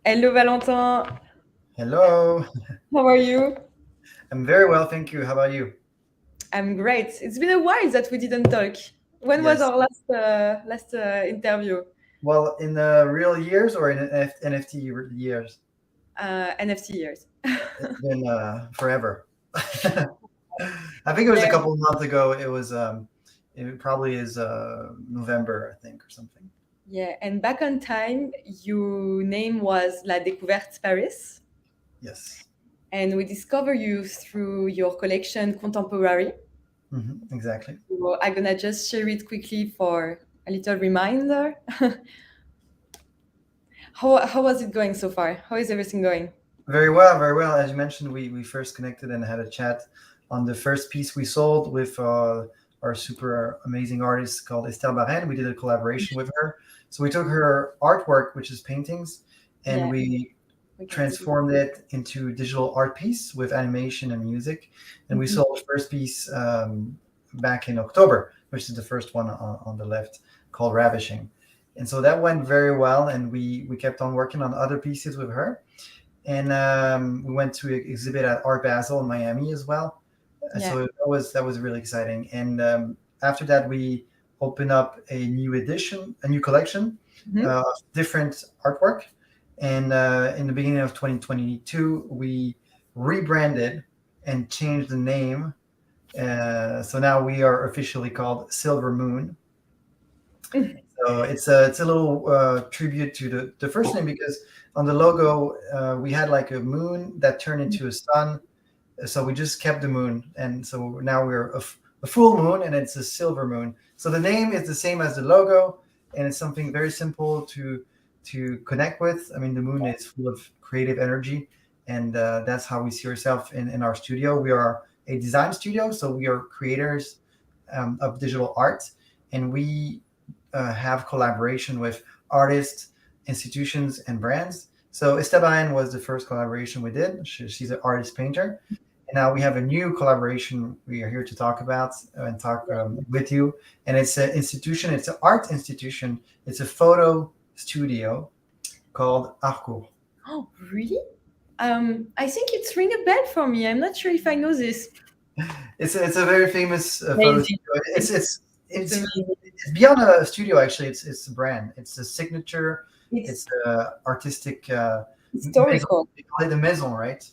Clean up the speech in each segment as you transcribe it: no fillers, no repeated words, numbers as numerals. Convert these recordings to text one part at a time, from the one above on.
Hello Valentin, Hello. how are you? I'm very well, thank you. How about you? I'm great. It's been a while that we didn't talk. When was Yes. our last interview? Well, in real years or in NFT years? NFT years. It's been forever. I think it was a Yeah, couple of months ago. It probably is November, I think, or something. yeah. And back on time, your name was La Découverte Paris, Yes. and we discover you through your collection Contemporary. Exactly. So I'm gonna just share it quickly for a little reminder. How was it going so far? How is everything going? Very well, very well. As you mentioned, we first connected and had a chat on the first piece we sold with our super amazing artist called Estelle Barren. We did a collaboration with her. So we took her artwork, which is paintings, and Yeah, we we can see. transformed it into digital art piece with animation and music. And we Mhm. sold the first piece back in October, which is the first one on the left called Ravishing. And so that went very well, and we kept on working on other pieces with her, and we went to exhibit at Art Basel in Miami as well. Yeah. So that was really exciting. And after that, we opened up a new collection Mhm. of different artwork. And in the beginning of 2022, we rebranded and changed the name. So now we are officially called Silver Moon. So it's a little tribute to the first name, because on the logo we had like a moon that turned into a sun. So we just kept the moon, and so now we're a full moon, and it's a silver moon. So the name is the same as the logo, and it's something very simple to connect with. I mean, the moon is full of creative energy, and that's how we see ourselves in our studio. We are a design studio, so we are creators of digital art, and we have collaboration with artists, institutions, and brands. So Esteban was the first collaboration we did. She's an artist painter. And now we have a new collaboration we are here to talk about and talk with you. And it's an institution, it's an art institution, it's a photo studio called Arcourt. Oh, really? I think it's ring a bell for me. I'm not sure if I know this. It's a very famous photo Amazing. studio. It's It's it's it's it's amazing. it's beyond a studio, actually. It's a brand. It's a signature. It's It's artistic maison. historical. They call it a maison, right?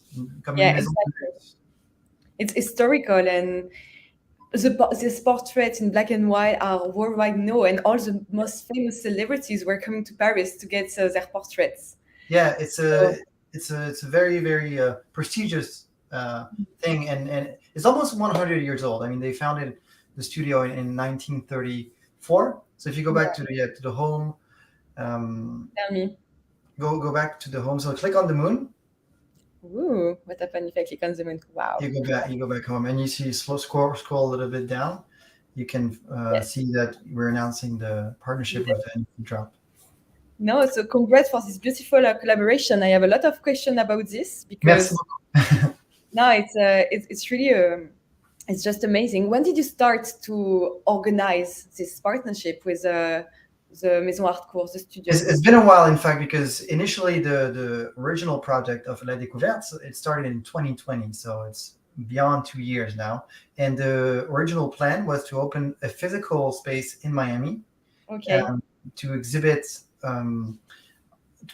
Comme une Yeah, maison de exactly. luxe. It's historical, and these portraits in black and white are worldwide known, and all the most famous celebrities were coming to Paris to get their portraits. Yeah, So it's a very very prestigious thing, and it's almost 100 years old. I mean, they founded the studio in 1934. So if you go back yeah, to the home, um, tell me. go back to the home. So click on the moon. Ooh, what happened if I click on the moon? Wow. You go back home, and you see scroll a little bit down. You can Yes. see that we're announcing the partnership with NFT Drop. No, so congrats for this beautiful collaboration. I have a lot of questions about this Merci because beaucoup. no, it's really it's just amazing. When did you start to organize this partnership with the Maison Harcourt, the studio? It's been a while, in fact, because initially the original project of La Découverte, so it started in 2020, so it's beyond 2 years now. And the original plan was to open a physical space in Miami, Okay. to exhibit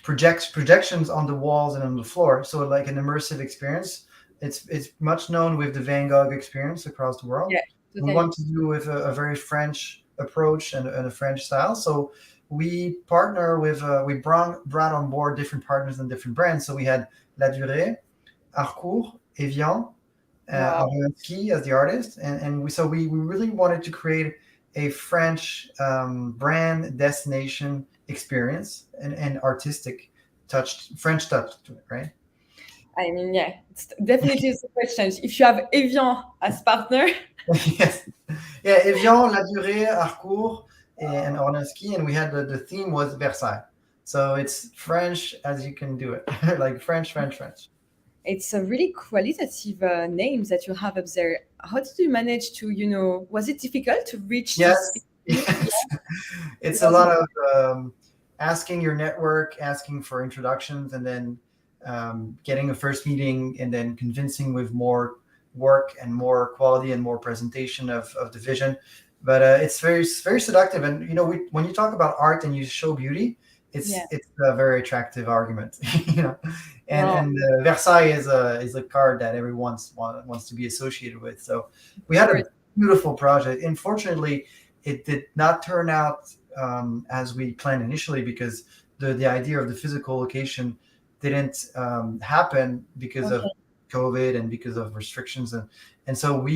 projections on the walls and on the floor, so like an immersive experience. It's much known with the Van Gogh experience across the world. Yeah, We totally. want to do with a very French approach and a French style. So we partner with brought on board different partners and different brands. So we had La Durée, Harcourt, Evian, Wow. Ski as the artist, and we really wanted to create a French brand destination experience and artistic French touch to it, right? I mean, yeah, it's definitely a question. If you have Evian as partner, Yes, yeah, Evian, La Durée, Harcourt, and Orlinski, and we had the theme was Versailles, so it's French as you can do it, like French, French, French. it's a really qualitative names that you have up there. How did you manage to, was it difficult to reach Yes, these people? Yeah, yes, it's a was it? lot of asking your network, asking for introductions, and then getting a first meeting, and then convincing with more work and more quality and more presentation of the vision. But it's very seductive. And when you talk about art and you show beauty, it's Yeah. it's a very attractive argument. And Wow. Versailles is a card that everyone wants to be associated with. So we Of had course. a beautiful project. Unfortunately, it did not turn out as we planned initially, because the idea of the physical location didn't happen because of Okay. COVID and because of restrictions. And so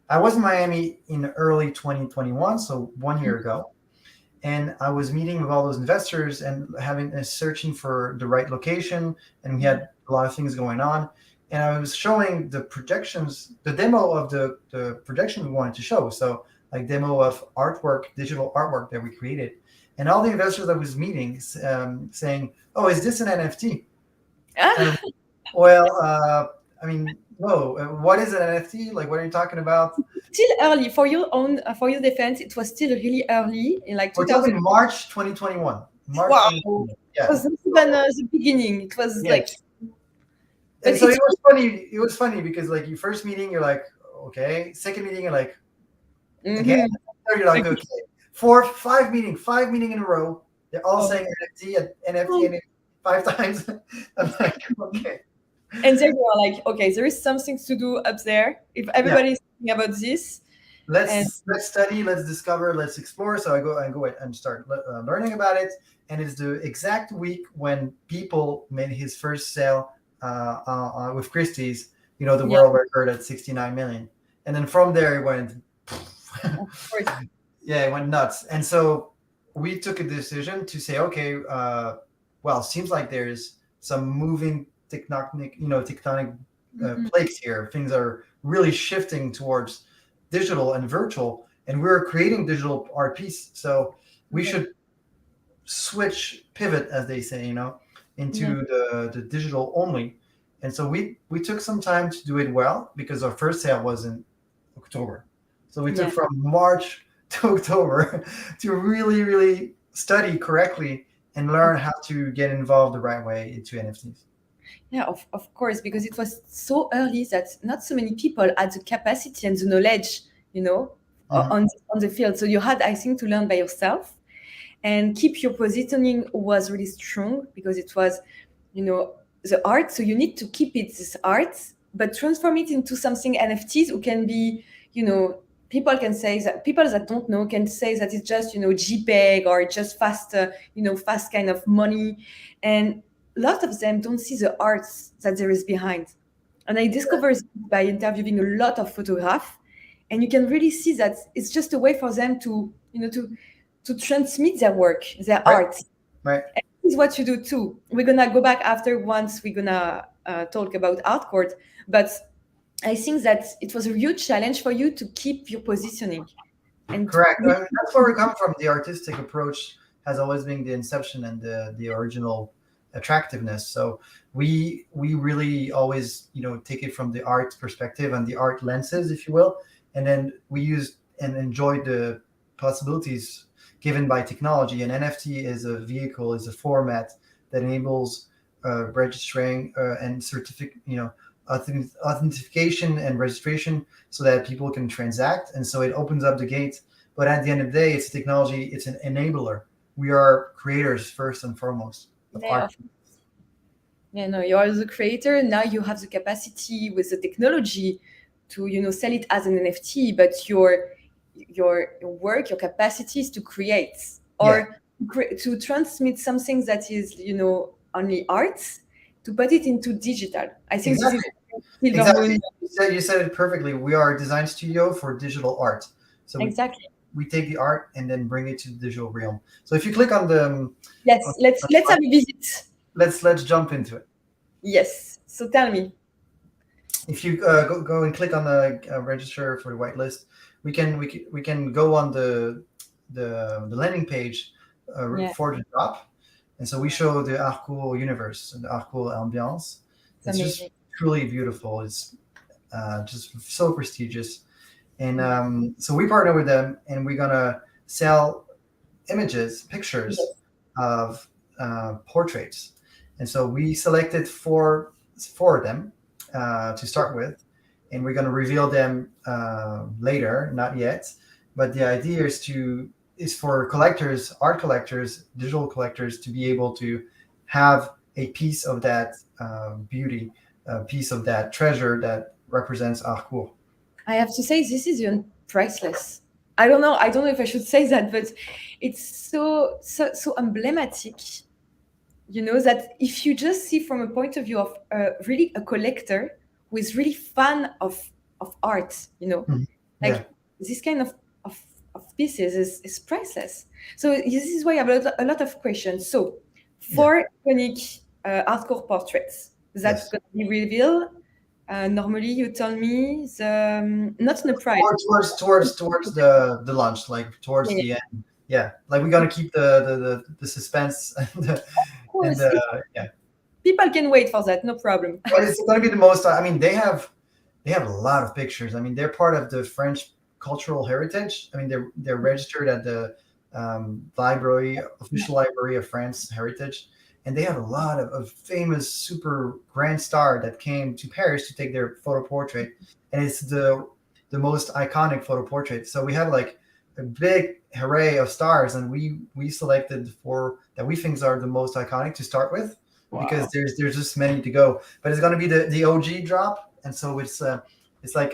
I was in Miami in early 2021, so 1 year ago, and I was meeting with all those investors and searching for the right location, and we had a lot of things going on. And I was showing the projections, the demo of the projection we wanted to show. So like demo of artwork, digital artwork that we created, and all the investors I was meeting saying, "Oh, is this an NFT?" Ah, And well, I mean, no. What is an NFT? Like, what are you talking about? still early for your defense. It was still really early in like We're 2000. talking March 2021. March Wow. 2021. It Yeah. was not even the beginning. It was like, Yes. but And so it's it was funny because like your first meeting, you're like, okay. Second meeting, you're like, again. mhm. Third, you're like, okay. Four, five meeting in a row. They're all Oh. saying NFT and 5 times. I'm like, okay. And then we were like, okay, there is something to do up there. If Yeah. everybody is thinking about this, and Let's study, let's discover, let's explore. So I go and start learning about it. And it's the exact week when people made his first sale with Christie's, the yeah, world record at 69 million. And then from there it went, of course, yeah, it went nuts. And so we took a decision to say, okay, well, seems like there's some moving tectonic mhm, plates here. Things are really shifting towards digital and virtual, and we're creating digital art piece. So we okay, should pivot, as they say, yeah, into the digital only. And so we took some time to do it well, because our first sale was in October. So we took yeah, from March to October to really, really study correctly and learn how to get involved the right way into NFTs. yeah, of course, because it was so early that not so many people had the capacity and the knowledge, Mhm. on the field. So you had, I think, to learn by yourself and keep your positioning was really strong because it was, the art. So you need to keep it this art, but transform it into something NFTs who can be, people can say that people that don't know can say that it's just, JPEG or just fast, fast kind of money. And a lot of them don't see the arts that there is behind. And I discovered by interviewing a lot of photographers, and you can really see that it's just a way for them to, to transmit their work, their Right, art. right. And this is what you do too. We're gonna go back after once we're gonna talk about art court, but I think that it was a huge challenge for you to keep your positioning and Correct. really, That's where we come from. The artistic approach has always been the inception and the original attractiveness. So we really always take it from the art perspective and the art lenses, if you will, and then we use and enjoy the possibilities given by technology. And NFT is a vehicle, is a format that enables registering and certificate, authentication and registration, so that people can transact. And so it opens up the gate. But at the end of the day, it's technology, it's an enabler. We are creators first and foremost of yeah, art. yeah, no, you are the creator. Now you have the capacity with the technology to, sell it as an NFT, but your work, your capacity is to create Yeah, or to transmit something that is, only art, to put it into digital. I think this is exactly. Silver Exactly. Moon. You said it perfectly. We are a design studio for digital art. So Exactly. we take the art and then bring it to the digital realm. So if you click on Yes, on let's have a visit. let's jump into it. Yes. So tell me. If you go and click on the register for the whitelist, we can go on the landing page Yeah, for the drop, and so we show the Arcourt universe and the Arcourt ambiance. it's It's just amazing. truly beautiful. It's just so prestigious, and so we partner with them, and we're gonna sell images, pictures Yes. of portraits. And so we selected four of them to start with, and we're going to reveal them later, not yet. But the idea is for collectors, art collectors, digital collectors, to be able to have a piece of that beauty, a piece of that treasure that represents Harcourt. I have to say, this is even priceless. I don't know. I don't know if I should say that, but it's so emblematic. You know, that if you just see from a point of view of really a collector who is really fan of art, you know, Mhm. like Yeah. this kind of pieces is priceless. So this is why I have a lot of questions. So for iconic hardcore portraits that Yes. going to be revealed, normally you tell me not in the price. Towards the launch, like towards Yeah, the end. Yeah, like we're gonna keep the suspense of and course, yeah. people can wait for that, no problem. But it's gonna be the most. I mean, they have a lot of pictures. I mean, they're part of the French cultural heritage. I mean, they're registered at the library, official library of France Heritage, and they have a lot of famous super grand star that came to Paris to take their photo portrait, and it's the most iconic photo portrait. So we have like a big array of stars, and we selected four that we think are the most iconic to start with, because Wow. there's just many to go. But it's going to be the OG drop, and so it's like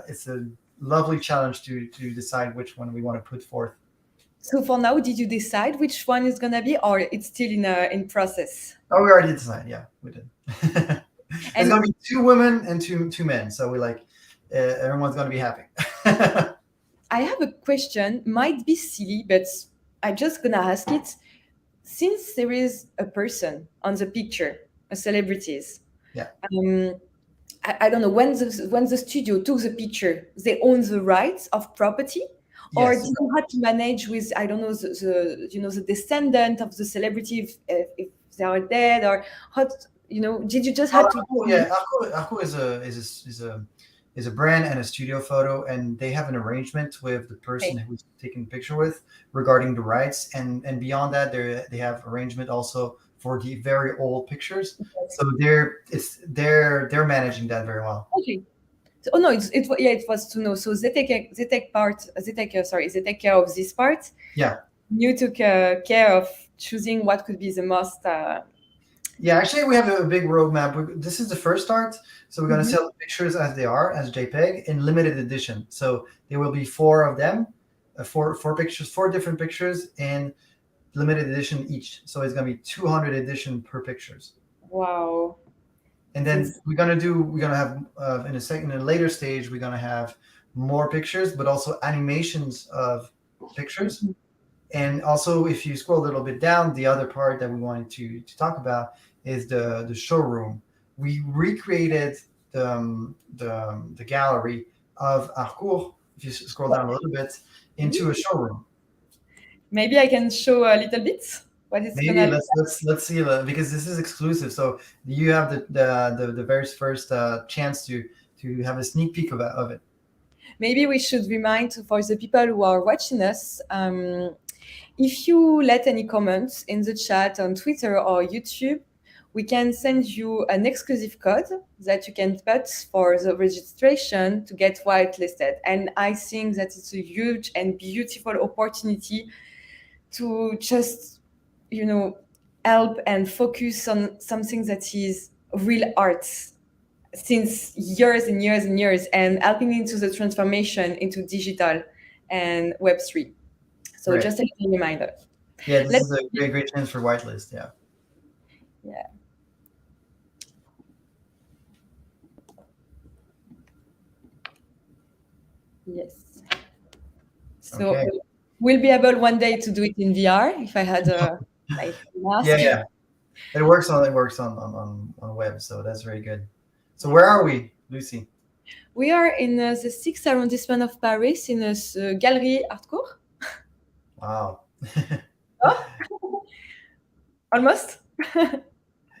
it's a lovely challenge to decide which one we want to put forth. So for now, did you decide which one is gonna be, or it's still in process? Oh, we already decided. Yeah, we did. It's And going to be two women and two men. So we like everyone's going to be happy. I have a question, might be silly, but I'm just gonna ask it. Since there is a person on the picture, a celebrities, Yeah. um, I don't know when the studio took the picture, they own the rights of property, or did Yes. you have to manage with, I don't know, the descendant of the celebrity if they are dead, or how did you just Oh, have to Aku, yeah, Aku is a brand and a studio photo, and they have an arrangement with the person okay. who's taking the picture with regarding the rights, and beyond that, they have arrangement also for the very old pictures. So they're managing that very well. Okay. So, oh no, yeah, it was to know. So they take care of this part. Yeah, You took care of choosing what could be the most. yeah. Actually, we have a big roadmap. This is the first start, so we're going to Mhm. sell the pictures as they are as JPEG in limited edition. So there will be four of them, four pictures, four different pictures in limited edition each. So it's gonna be 200 edition per pictures. Wow. And then This, we're gonna have in a later stage we're gonna have more pictures, but also animations of pictures. Mhm. And also, if you scroll a little bit down, the other part that we wanted to talk about is the showroom. We recreated the gallery of Harcourt, if you scroll down a little bit, into a showroom. Maybe I can show a little bit what it's Maybe gonna be. let's see because this is exclusive. So you have the very first chance to have a sneak peek of it. Maybe we should remind for the people who are watching us. If you let any comments in the chat on Twitter or YouTube, we can send you an exclusive code that you can put for the registration to get whitelisted. And I think that it's a huge and beautiful opportunity to just, help and focus on something that is real art since years and years and years, and helping into the transformation into digital and Web3. So Right. just a little reminder. Yeah, this Let's is a great chance for whitelist. Yeah. yeah. Yes. So Okay. we'll be able one day to do it in VR if I had a like Yeah, mask. yeah. It works on web, so that's very good. So where are we, Lucy? We are in the 6th arrondissement of Paris in a Galerie Hardcore. Wow. Oh, almost.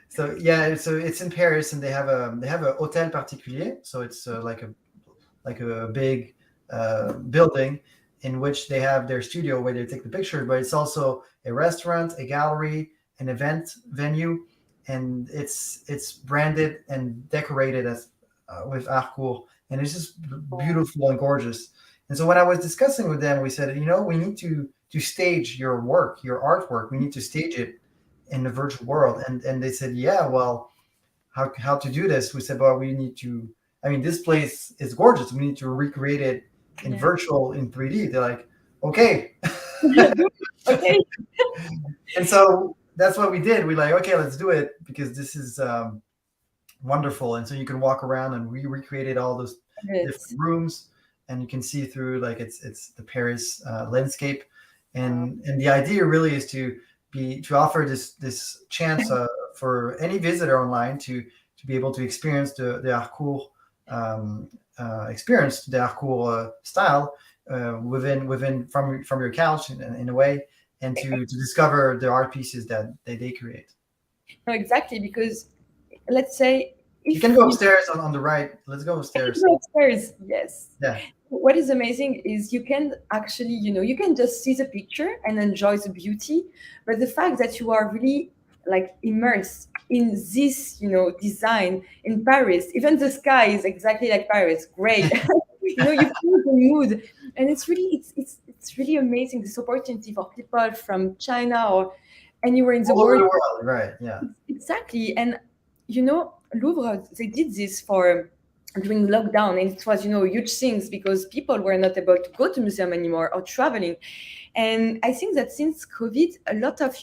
So yeah, so it's in Paris, and they have a hôtel particulier. So it's like a big building, in which they have their studio where they take the picture, but it's also a restaurant, a gallery, an event venue, and it's branded and decorated as with Harcourt, and it's just beautiful and gorgeous. And so when I was discussing with them, we said, we need to stage your work, your artwork. We need to stage it in the virtual world. And they said, yeah, well, how to do this? We said, well, we need to. I mean, this place is gorgeous. We need to recreate it in virtual in 3D. They're like, okay. Okay. And so that's what we did. We like, okay, let's do it because this is wonderful. And so you can walk around and we recreated all those different rooms, and you can see through like it's the Paris landscape. And the idea really is to offer this chance for any visitor online to be able to experience the Harcourt experience, the Harcourt style within from your couch in a way, and to discover the art pieces that they create. No, exactly, because let's say you can go upstairs on the right. Let's go upstairs. Go upstairs, yes. Yeah. What is amazing is you can actually, you can just see the picture and enjoy the beauty, but the fact that you are really like immersed in this, design in Paris, even the sky is exactly like Paris, great. You feel the mood, and it's really amazing, this opportunity for people from China or anywhere in the all over world. the world, right? Yeah, exactly. And Louvre, they did this for during lockdown, and it was huge things because people were not able to go to museum anymore or traveling. And I think that since COVID, a lot of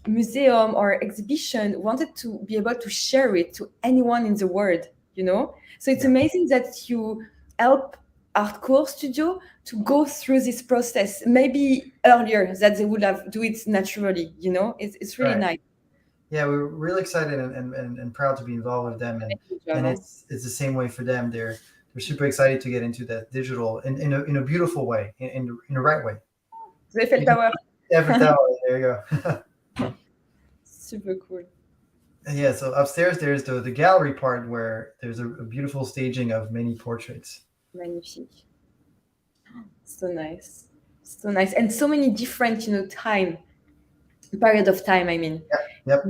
museum or exhibition wanted to be able to share it to anyone in the world. So it's amazing that you help Harcourt Studio to go through this process maybe earlier that they would have do it naturally. It's really nice. Yeah, we're really excited and proud to be involved with them, and it's the same way for them. They're super excited to get into that digital in a beautiful way, in the right way. The Eiffel Tower. Eiffel Tower. There you go. Super cool. Yeah, so upstairs there's the gallery part where there's a beautiful staging of many portraits. Magnifique. So nice. So nice. And so many different, period of time, I mean. Yep.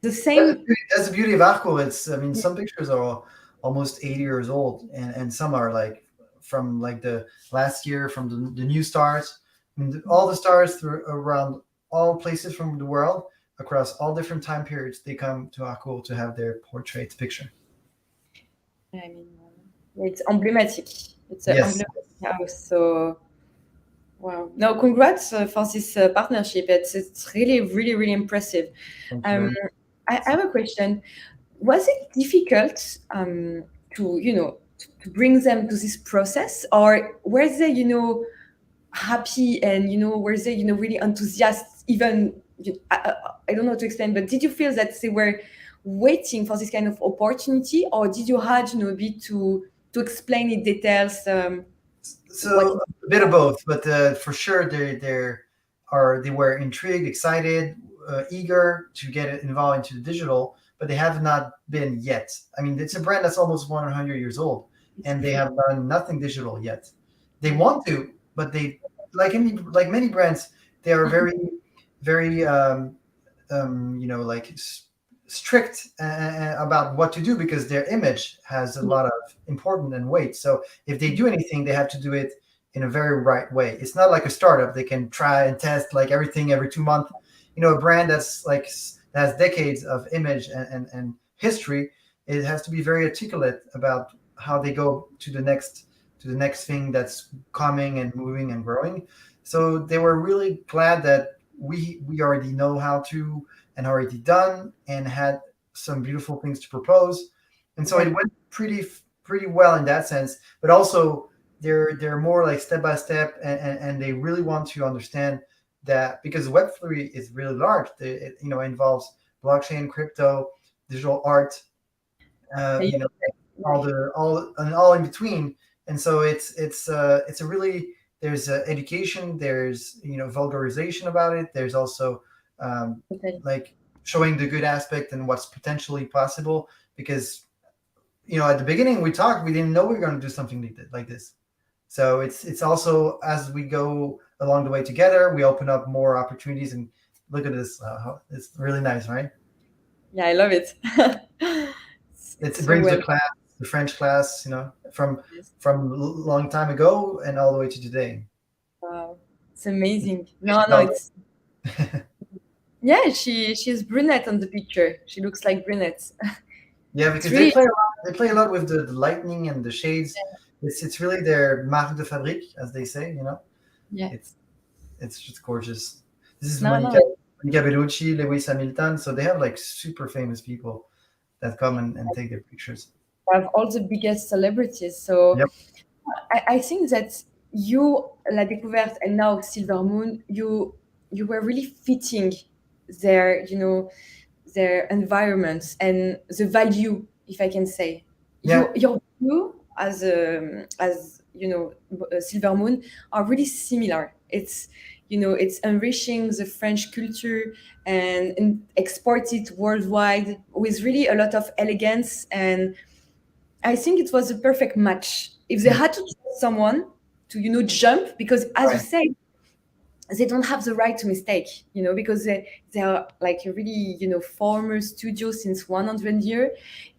The same. That's the beauty of Harcourt. Some pictures are almost 80 years old, and some are like from like the last year, from the new stars. I mean, all the stars around all places from the world, across all different time periods, they come to Harcourt to have their portraits picture. I mean, it's emblematic. It's an emblematic house. So, wow. No, congrats for this partnership. It's really, really, really impressive. I have a question. Was it difficult to bring them to this process, or were they, happy and were they, really enthusiastic? Even I don't know how to explain, but did you feel that they were waiting for this kind of opportunity, or did you have a bit to explain in details? So a bit of both, but for sure they were intrigued, excited, eager to get involved into the digital, but they have not been yet. I mean, it's a brand that's almost 100 years old, and they have done nothing digital yet. They want to, but they like many brands, they are very, very strict about what to do because their image has a lot of importance and weight. So if they do anything, they have to do it in a very right way. It's not like a startup. They can try and test like everything every 2 months. A brand that's like has decades of image and history, it has to be very articulate about how they go to the next thing that's coming and moving and growing. So they were really glad that we already know how to, and already done, and had some beautiful things to propose. And so it went pretty well in that sense, but also they're more like step by step, and they really want to understand that because Web3 is really large. It involves blockchain, crypto, digital art, all in between. And so it's a really, there's education, there's vulgarization about it. There's also like showing the good aspect and what's potentially possible, because at the beginning we didn't know we were going to do something like this. So it's also, as we go along the way together, we open up more opportunities. And look at this, it's really nice, right? Yeah, I love it. It's It so brings well. the French class, from Yes. a long time ago and all the way to today. Wow, it's amazing. You No, should no, know it's yeah. She's brunette on the picture. She looks like brunette. Yeah, It's because really they play a lot with the lightning and the shades. It's really their marque de fabrique, as they say. yeah. It's it's just gorgeous. This is No, Monica no. Monica Bellucci, Lewis Hamilton. So they have like super famous people that come and take their pictures. I have all the biggest celebrities. So Yep. I think that you, La Découverte, and now Silver Moon, you were really fitting their, their environments and the value, if I can say. Yeah. Your view as Silver Moon are really similar. It's enriching the French culture and export it worldwide with really a lot of elegance, and I think it was a perfect match. If they Mm, had to choose someone to, jump, because as you right. say, they don't have the right to mistake, because they are like a really, former studio since 100 years,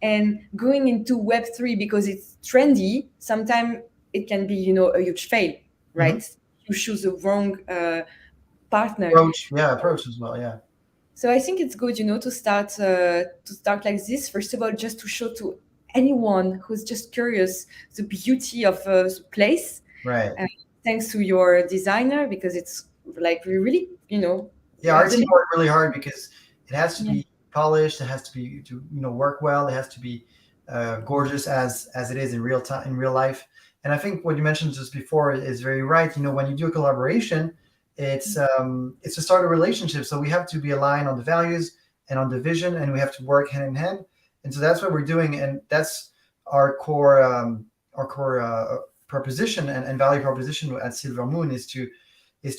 and going into Web3 because it's trendy, sometimes it can be, a huge fail, Hmm. right? You choose the wrong partner. Approach. Yeah, approach as well. Yeah. So I think it's good, to start like this. First of all, just to show to anyone who's just curious the beauty of the place. Right. Uh, Thanks to your designer, because it's like we really, Yeah, we arts really, work really hard because it has to yeah, be polished. It has to be to work well. It has to be gorgeous as it is in real time in real life. And I think what you mentioned just before is very right. When you do a collaboration, it's to start a relationship. So we have to be aligned on the values and on the vision, and we have to work hand in hand. And so that's what we're doing, and that's our core proposition and value proposition at Silver Moon is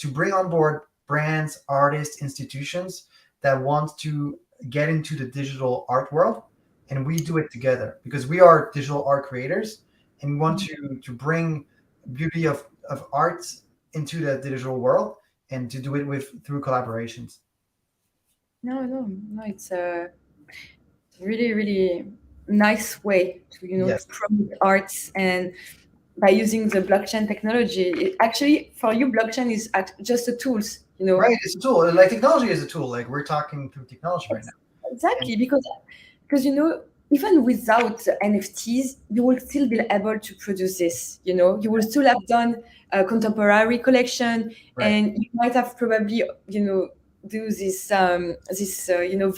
to bring on board brands, artists, institutions that want to get into the digital art world, and we do it together because we are digital art creators, and we want to bring beauty of art into the digital world, and to do it with through collaborations. no, no, no, it's a really, really nice way to Yes. promote arts, and by using the blockchain technology. Actually, for you, blockchain is just a tools, Right, it's a tool. Like technology is a tool. Like we're talking through technology right now. And Exactly, because even without NFTs, you will still be able to produce this. You will still have done a contemporary collection, right, and you might have probably do this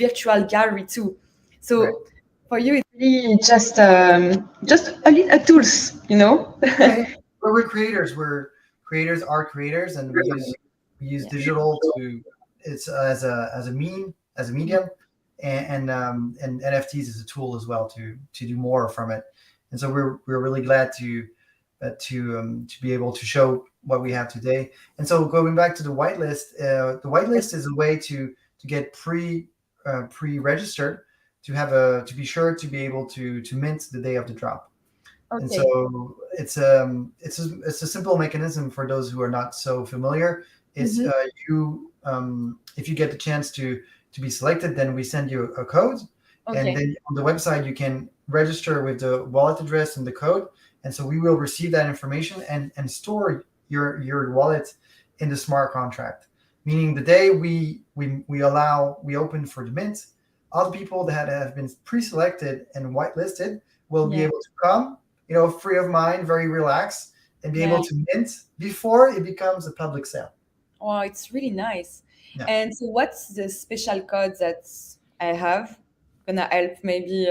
virtual gallery too. right. So for you, it's really just a tools. Yeah, yeah. We're creators. We're creators, art creators, and we use Yeah. digital to it's as a medium, and NFTs is a tool as well to do more from it. And so we're really glad to be able to show what we have today. And so going back to the whitelist is a way to get pre-registered, to be sure to be able to mint the day of the drop. And Okay. so it's a simple mechanism for those who are not so familiar. It's Hmm. you if you get the chance to be selected, then we send you a code, and Okay. then on the website you can register with the wallet address and the code, and so we will receive that information and store your wallet in the smart contract. Meaning the day we open for the mint, all the people that have been pre-selected and whitelisted will be Yeah. able to come, free of mind, very relaxed, and be able Yeah. to mint before it becomes a public sale. Oh, it's really nice. Yeah. And so, what's the special code that I have? Gonna help maybe.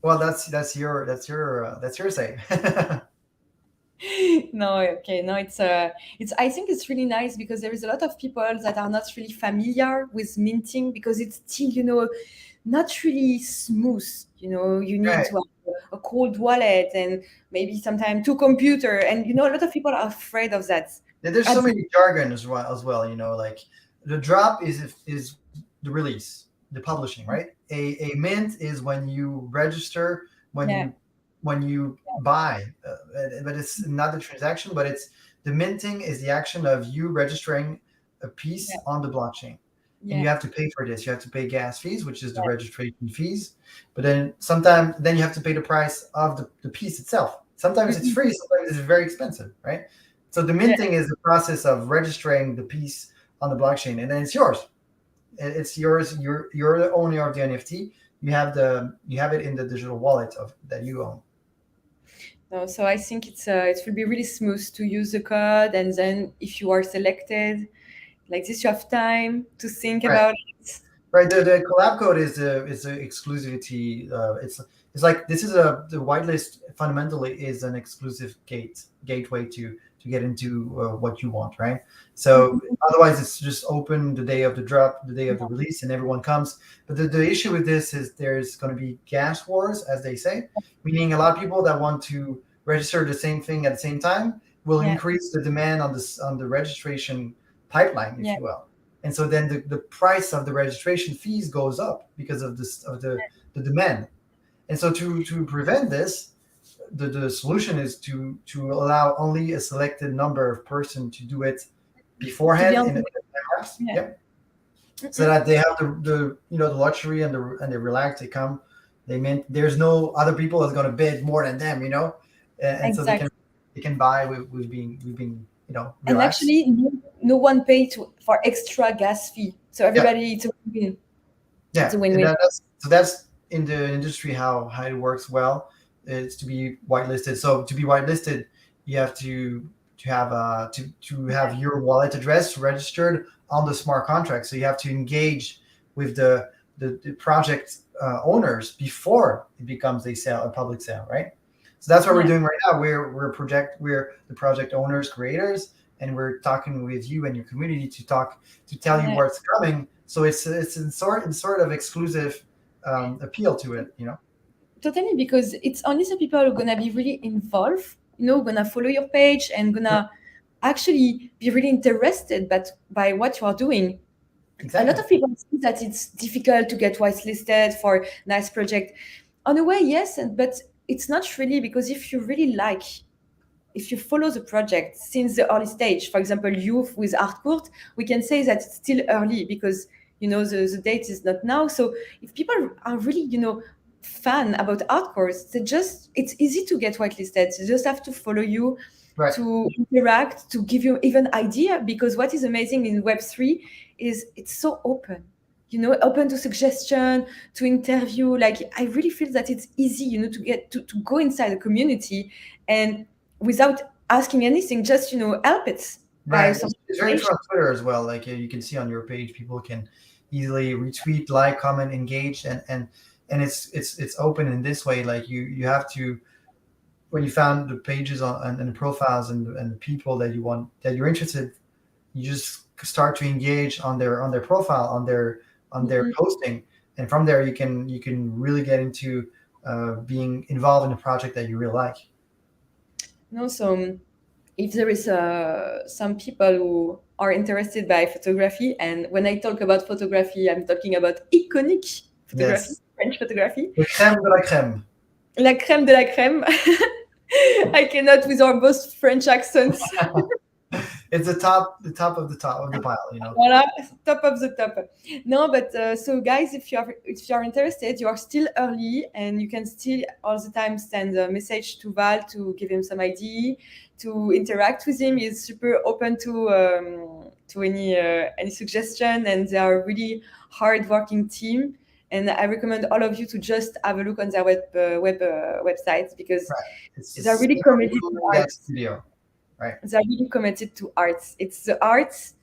Well, that's your say. No, okay, no, it's. I think it's really nice because there is a lot of people that are not really familiar with minting because it's still, not really smooth. You need Right. to have a cold wallet and maybe sometimes two computer, and a lot of people are afraid of that. There's so At many jargon as well. Like the drop is the release, the publishing, right? A mint is when you register, when Yeah, you when you buy, but it's not the transaction, but it's the minting is the action of you registering a Yeah. piece on the blockchain. And you Yeah. have to pay for this. You have to pay gas fees, which is the Yeah. registration fees. But then sometimes then you have to pay the price of the piece itself. Sometimes it's Mhm. free, sometimes it's very expensive, right? So the Yeah. minting is the process of registering the piece on the blockchain, and then it's yours. It's yours. You're the owner of the NFT. You have it in the digital wallet of that you own. No, so I think it will be really smooth to use the code, and then if you are selected like this, you have time to think Right. about it. Right. The collab code is the exclusivity. It's like this is a the whitelist fundamentally is an exclusive gateway to get into what you want. Right. So Mhm. otherwise, it's just open the day of the drop, the day of the release, and everyone comes. But the issue with this is there's going to be gas wars, as they say, meaning a lot of people that want to register the same thing at the same time will Yeah. increase the demand on the registration pipeline, if Yeah. you will. And so then the price of the registration fees goes up because of this of the demand. And so to prevent this, the solution is to allow only a selected number of person to do it To be beforehand on in the apps. yeah. Yep. So Mhm. that they have the the luxury and they relax, they come, they mint. There's no other people that's gonna bid more than them, and so Exactly. they can buy with being And relaxed. actually, no one paid for extra gas fee, so Yeah. everybody it's a win. It's a Yeah, and win-win. that's in the industry how it works well. It's to be whitelisted. So to be whitelisted, you have to have to have your wallet address registered on the smart contract. So you have to engage with the project owners before it becomes a public sale, right? So that's what we're Yeah. doing right now. We're the project owners, creators, and we're talking with you and your community to tell you Yeah. what's coming. So it's in sort of exclusive appeal to it, Totally, because it's only the people who are gonna be really involved, gonna follow your page and Yep, gonna actually be really interested by what you are doing. A lot exactly. of people think that it's difficult to get whitelisted for nice project. On a way, yes, but it's not really, because if you follow the project since the early stage, for example, you with Artcourt, we can say that it's still early because the date is not now. So if people are really fan about Artcourt, it's easy to get whitelisted. You just have to follow you, Right. to interact, to give you even idea. Because what is amazing in Web3 is it's so open. Open to suggestion, to interview. Like I really feel that it's easy, to go inside the community and without asking anything, just help it by Right. some It's very true information. on Twitter as well. Like you can see on your page, people can easily retweet, like, comment, engage, and it's open in this way. Like you have to when you found the pages and the profiles and the people that you want that you're interested, you just start to engage on their profile on their Mhm. posting, and from there you can really get into being involved in a project that you really like. So if there is some people who are interested by photography, and when I talk about photography, I'm talking about iconic photography, Yes, French photography, the crème de la crème. la crème de la crème. I cannot with our both French accents. It's the top of the pile. Voilà, top of the top. No, but so guys, if you are interested, you are still early, and you can still all the time send a message to Val to give him some idea, to interact with him. He's super open to any suggestion, and they are a really hard working team. And I recommend all of you to just have a look on their websites, because Right. It's they're just really committed to that art. studio. Right. They're really committed to arts. It's the arts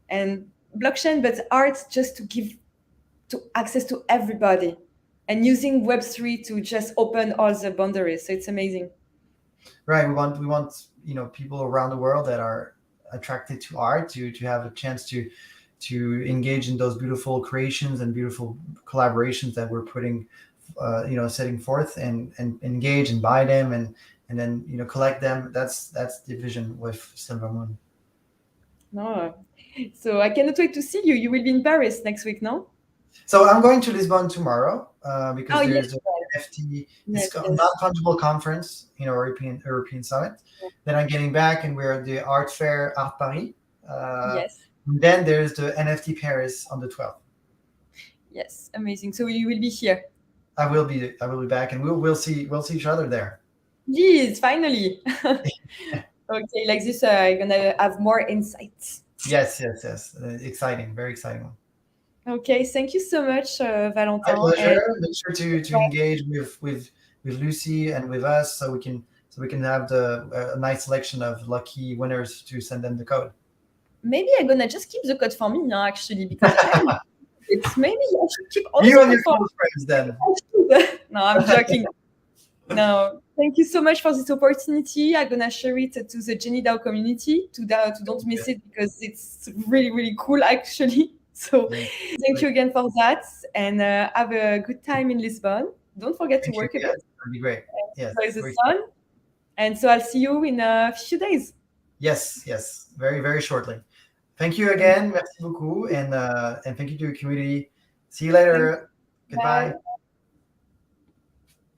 and blockchain, but art just to give to access to everybody, and using Web3 to just open all the boundaries. So it's amazing. Right. We want people around the world that are attracted to art to have a chance to engage in those beautiful creations and beautiful collaborations that we're putting setting forth and engage and buy them and then collect them. That's the vision with Silver Moon. No, so I cannot wait to see you. You will be in Paris next week, no? So I'm going to Lisbon tomorrow. because Oh yes, there's the NFT. It's yes, a yes, non-fungible conference, European Summit. Then I'm getting back, and we're at the art fair Art Paris. Uh, yes, then there's the NFT Paris on the 12th. yes. Amazing. So you will be here. I will be back, and we'll see each other there. Yes, finally. Okay, like this, I'm gonna have more insights. Yes, yes, yes. Exciting, very exciting one. Okay, thank you so much, My Valentin. And pleasure. Make sure to engage with Lucy and with us, so we can have a nice selection of lucky winners to send them the code. maybe I'm gonna just keep the code for me now, actually, because it's maybe I should keep You also and your for. close friends, then. No, I'm joking. No, thank you so much for this opportunity. I'm gonna share it to the Jenny DAO community to don't miss it because it's really really cool actually. So Yeah. thank you again for that, and have a good time in Lisbon. Don't forget to Thank you. work a Yes, bit, that'd be great. Yes, enjoy the very- sun, and so I'll see you in a few days. yes, yes. Very, very shortly. Thank you again. Merci beaucoup, and thank you to your community. See you Thank later. you. Bye. Goodbye.